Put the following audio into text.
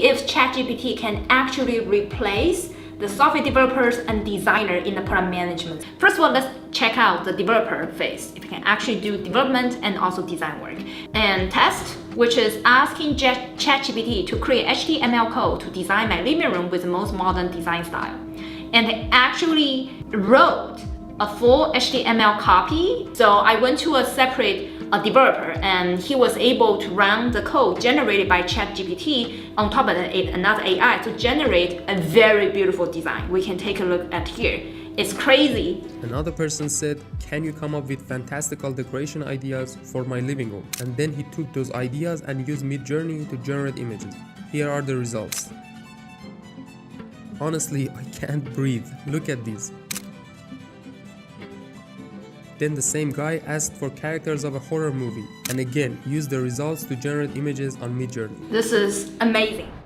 if ChatGPT can actually replace the software developers and designer in the product management. First of all, let's check out the developer phase. If you can actually do development and also design work. And test, which is asking ChatGPT to create HTML code to design my living room with the most modern design style. And they actually wrote a full HTML copy. So I went to a separate developer, and he was able to run the code generated by ChatGPT on top of another AI to generate a very beautiful design. We can take a look at here. It's crazy. Another person said, can you come up with fantastical decoration ideas for my living room? And then he took those ideas and used Midjourney to generate images. Here are the results. Honestly, I can't breathe. Look at these. Then the same guy asked for characters of a horror movie and again used the results to generate images on Midjourney. This is amazing.